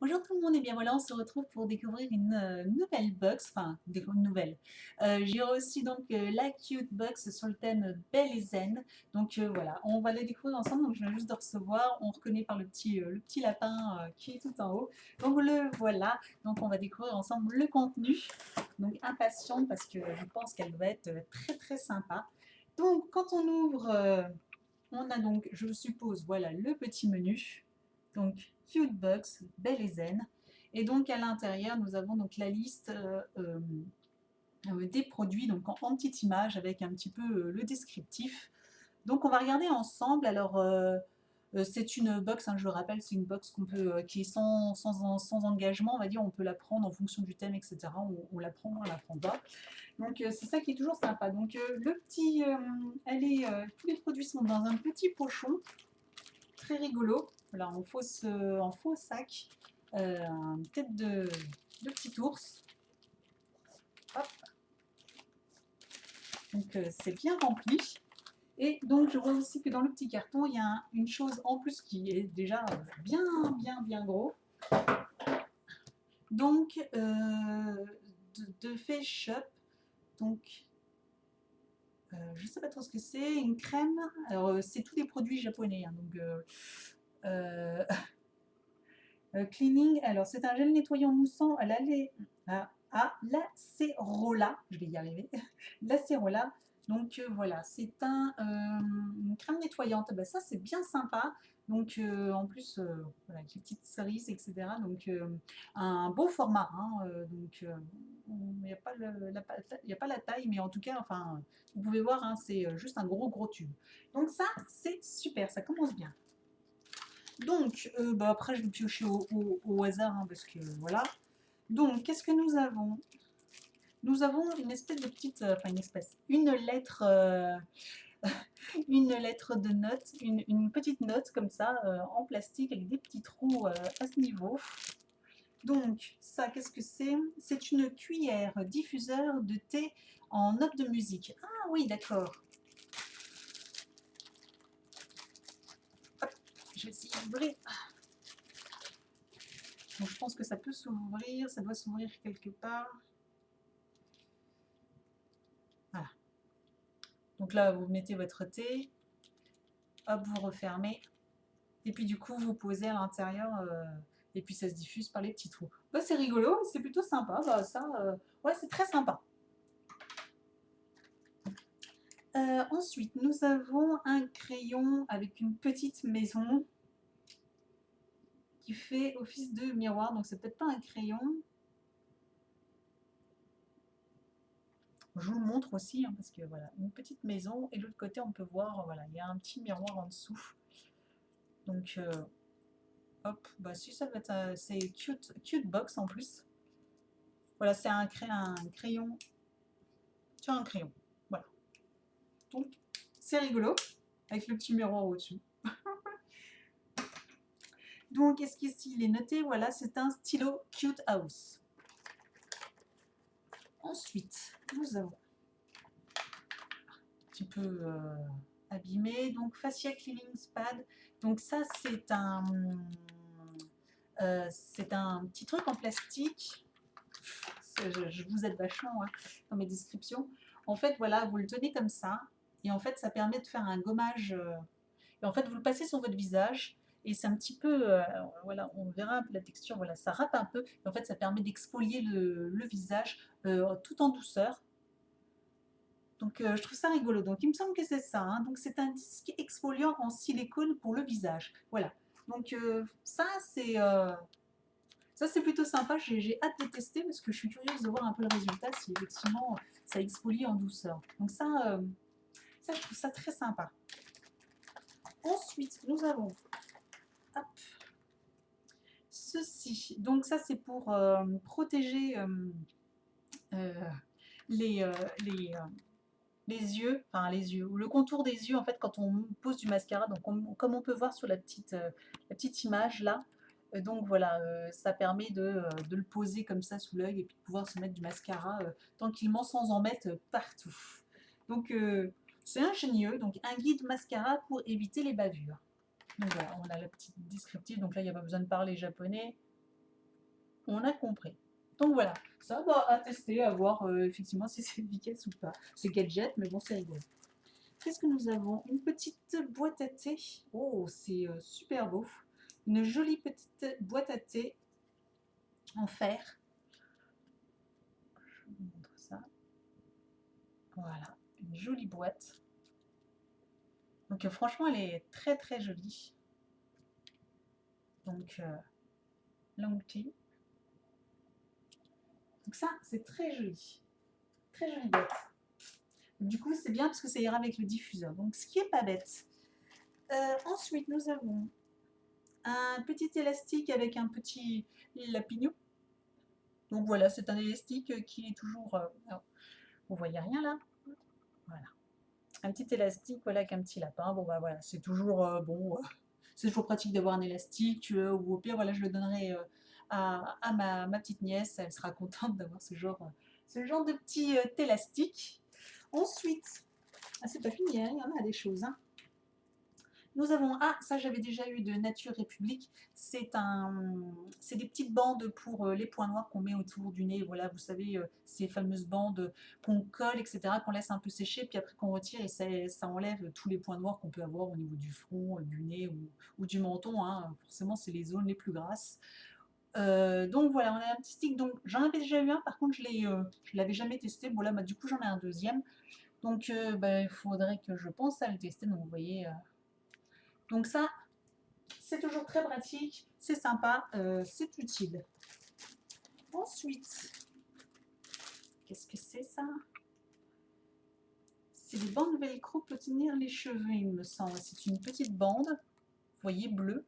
Bonjour tout le monde et bien voilà, on se retrouve pour découvrir une nouvelle box, enfin une nouvelle. J'ai reçu donc la cute box sur le thème Belle et Zen. Donc voilà, on va la découvrir ensemble. Donc je viens juste de recevoir, on reconnaît par le petit lapin qui est tout en haut. Donc le voilà, donc on va découvrir ensemble le contenu. Donc impatiente parce que je pense qu'elle va être très très sympa. Donc quand on ouvre, on a donc, je suppose, voilà le petit menu. Donc Cute Box, Belle et Zen. Et donc à l'intérieur, nous avons donc la liste des produits donc en petite image avec un petit peu le descriptif. Donc on va regarder ensemble. Alors c'est une box, hein, je le rappelle, c'est une box qu'on peut, qui est sans engagement, on va dire, on peut la prendre en fonction du thème, etc. On la prend, on la prend pas. Donc c'est ça qui est toujours sympa. Donc le petit, tous les produits sont dans un petit pochon, très rigolo. Voilà, en faux sac, une tête de petit ours. Hop. Donc c'est bien rempli. Et donc je vois aussi que dans le petit carton, il y a une chose en plus qui est déjà bien gros. Donc de Face Shop. Donc je ne sais pas trop ce que c'est, une crème. Alors c'est tous les produits japonais, hein, donc cleaning. Alors c'est un gel nettoyant moussant à l'acérola, je vais y arriver, l'acérola. Donc voilà, c'est une crème nettoyante. Ben, ça c'est bien sympa. Donc en plus, voilà, avec les petites cerises, etc. Donc un beau format, hein, donc il n'y a pas il y a pas la taille, mais en tout cas, enfin, vous pouvez voir, hein, c'est juste un gros tube. Donc ça, c'est super, ça commence bien. Donc, bah après, je vais piocher au hasard, hein, parce que voilà. Donc, qu'est-ce que nous avons? Nous avons une espèce de petite, enfin une espèce, une lettre de note, une petite note comme ça, en plastique avec des petits trous à ce niveau. Donc, ça, qu'est-ce que c'est? C'est une cuillère diffuseur de thé en note de musique. Ah oui, d'accord. Hop, je vais essayer d'ouvrir. Donc, je pense que ça peut s'ouvrir, ça doit s'ouvrir quelque part. Voilà. Donc là, vous mettez votre thé, hop, vous refermez, et puis du coup, vous posez à l'intérieur, et puis ça se diffuse par les petits trous. Bah, c'est rigolo, c'est plutôt sympa. Bah, ça, ouais, c'est très sympa. Ensuite, nous avons un crayon avec une petite maison qui fait office de miroir. Donc, c'est peut-être pas un crayon. Je vous le montre aussi, hein, parce que voilà, une petite maison, et de l'autre côté, on peut voir, voilà, il y a un petit miroir en dessous. Donc, hop, bah si, ça va être, c'est cute box en plus. Voilà, c'est un crayon sur un crayon. Voilà. Donc, c'est rigolo, avec le petit miroir au-dessus. Donc, qu'est-ce qu'il est noté? Voilà, c'est un stylo Cute House. Ensuite, nous avons un petit peu abîmé. Donc, Fascia Cleaning Pad. Donc, ça, c'est un petit truc en plastique. Je vous aide vachement, hein, dans mes descriptions. En fait, voilà, vous le tenez comme ça. Et en fait, ça permet de faire un gommage. Et en fait, vous le passez sur votre visage. Et c'est un petit peu, voilà, on verra un peu la texture, voilà, ça râpe un peu. Et en fait, ça permet d'exfolier le visage tout en douceur. Donc, je trouve ça rigolo. Donc, il me semble que c'est ça, hein. Donc, c'est un disque exfoliant en silicone pour le visage. Voilà. Donc, ça, c'est plutôt sympa. J'ai hâte de tester parce que je suis curieuse de voir un peu le résultat si effectivement ça exfolie en douceur. Donc, ça je trouve ça très sympa. Ensuite, nous avons hop, ceci. Donc, ça, c'est pour protéger euh, les, euh, les, euh, les yeux, enfin les yeux, ou le contour des yeux en fait quand on pose du mascara. Donc comme on peut voir sur la petite image là, donc voilà, ça permet de le poser comme ça sous l'œil et puis de pouvoir se mettre du mascara tranquillement sans en mettre partout. Donc c'est ingénieux, donc un guide mascara pour éviter les bavures. Donc voilà, on a la petite descriptive, donc là il n'y a pas besoin de parler japonais. on a compris. Donc voilà, ça va à tester, à voir effectivement si c'est efficace ou pas. C'est gadget, mais bon, c'est rigolo. Qu'est-ce que nous avons? Une petite boîte à thé. Oh, c'est super beau. Une jolie petite boîte à thé en fer. Je vous montre ça. Voilà, une jolie boîte. Donc franchement, elle est très très jolie. Donc long tea. Donc ça, c'est très joli. Très jolie boîte. Du coup, c'est bien parce que ça ira avec le diffuseur. Donc ce qui est pas bête. Ensuite, nous avons un petit élastique avec un petit lapignon. Donc voilà, c'est un élastique qui est toujours... alors, vous voyez rien là? Voilà. Un petit élastique, voilà, avec un petit lapin. Bon bah voilà, c'est toujours bon. C'est toujours pratique d'avoir un élastique. Ou au pire, voilà, je le donnerai à ma petite nièce. Elle sera contente d'avoir ce genre de petit élastique. Ensuite, ah, c'est pas fini, hein, il y en a des choses. Hein. Nous avons, ah, ça j'avais déjà eu de Nature République, c'est des petites bandes pour les points noirs qu'on met autour du nez, voilà, vous savez, ces fameuses bandes qu'on colle, etc., qu'on laisse un peu sécher, puis après qu'on retire et ça enlève tous les points noirs qu'on peut avoir au niveau du front, du nez ou du menton, hein. Forcément c'est les zones les plus grasses. Donc voilà, on a un petit stick, donc j'en avais déjà eu un, par contre je l'avais jamais testé, bon là bah, du coup j'en ai un deuxième, donc bah, il faudrait que je pense à le tester, donc vous voyez... donc ça, c'est toujours très pratique, c'est sympa, c'est utile. Ensuite, qu'est-ce que c'est ça? C'est des bandes velcro pour tenir les cheveux, il me semble. C'est une petite bande, vous voyez, bleue.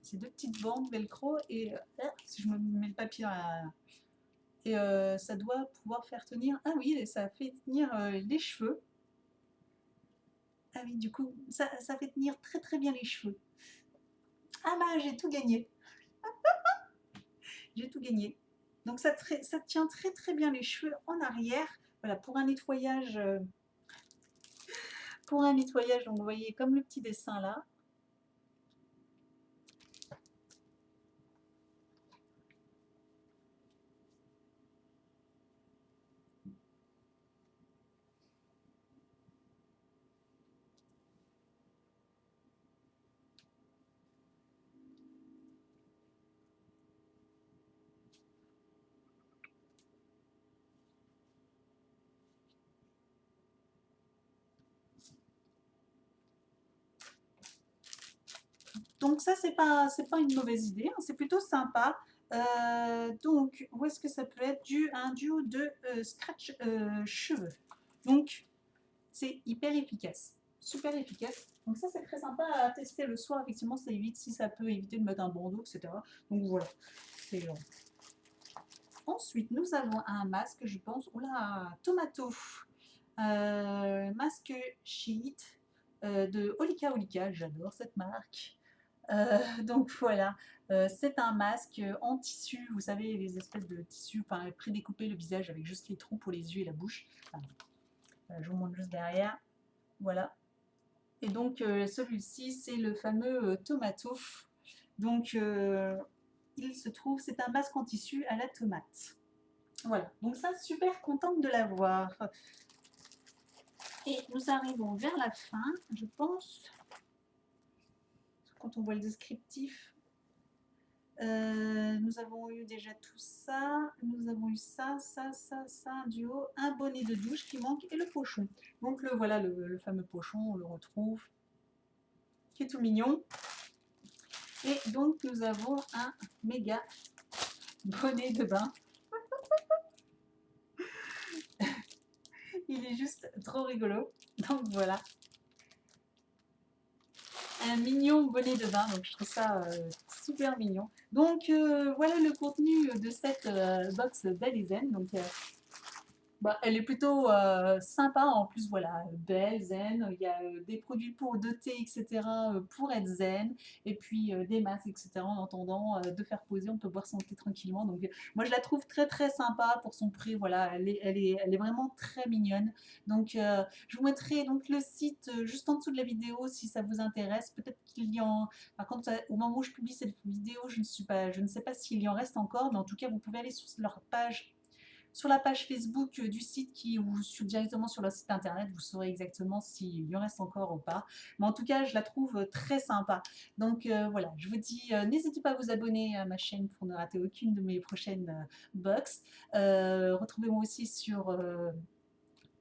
C'est deux petites bandes velcro et si je me mets le papier à... Et ça doit pouvoir faire tenir... Ah oui, ça fait tenir les cheveux. Ah oui, du coup, ça fait tenir très très bien les cheveux. Ah bah, j'ai tout gagné. J'ai tout gagné. Donc ça tient très très bien les cheveux en arrière. Voilà, pour un nettoyage, donc vous voyez comme le petit dessin là. Donc ça c'est pas une mauvaise idée, hein, c'est plutôt sympa. Donc où est-ce que ça peut être un duo de scratch cheveux. Donc c'est hyper efficace, super efficace. Donc ça c'est très sympa à tester le soir, effectivement ça évite, si ça peut éviter de mettre un bandeau, etc. Donc voilà, c'est... Ensuite, nous avons un masque, je pense, oula, tomato, masque sheet de Olika Olika, j'adore cette marque. Donc voilà, c'est un masque en tissu, vous savez, les espèces de tissus prédécoupés le visage avec juste les trous pour les yeux et la bouche. Enfin, je vous montre juste derrière, voilà. Et donc celui-ci, c'est le fameux tomato. Donc il se trouve, c'est un masque en tissu à la tomate. Voilà, donc ça, super contente de l'avoir. Et nous arrivons vers la fin, je pense, quand on voit le descriptif. Nous avons eu déjà tout ça, nous avons eu ça, un duo, un bonnet de douche qui manque et le pochon. Donc voilà le fameux pochon, on le retrouve, qui est tout mignon. Et donc nous avons un méga bonnet de bain. Il est juste trop rigolo. Donc voilà. Un mignon bonnet de bain, donc je trouve ça super mignon. Donc voilà le contenu de cette box Belle et Zen. Donc Bah, elle est plutôt sympa, en plus, voilà, belle, zen. Il y a des produits pour de thé, etc., pour être zen, et puis des masques, etc. En attendant de faire poser, on peut boire son thé tranquillement. Donc, moi, je la trouve très très sympa pour son prix. Voilà, elle est vraiment très mignonne. Donc, je vous mettrai donc le site juste en dessous de la vidéo si ça vous intéresse. Peut-être qu'il y en. Par contre, au moment où je publie cette vidéo, je ne sais pas s'il y en reste encore, mais en tout cas, vous pouvez aller sur leur page, sur la page Facebook du site ou directement sur le site internet, vous saurez exactement s'il y en reste encore ou pas. Mais en tout cas, je la trouve très sympa. Donc voilà, je vous dis, n'hésitez pas à vous abonner à ma chaîne pour ne rater aucune de mes prochaines box. Retrouvez-moi aussi sur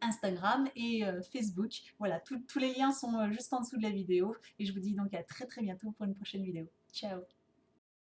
Instagram et Facebook. Voilà, tous les liens sont juste en dessous de la vidéo. Et je vous dis donc à très très bientôt pour une prochaine vidéo. Ciao!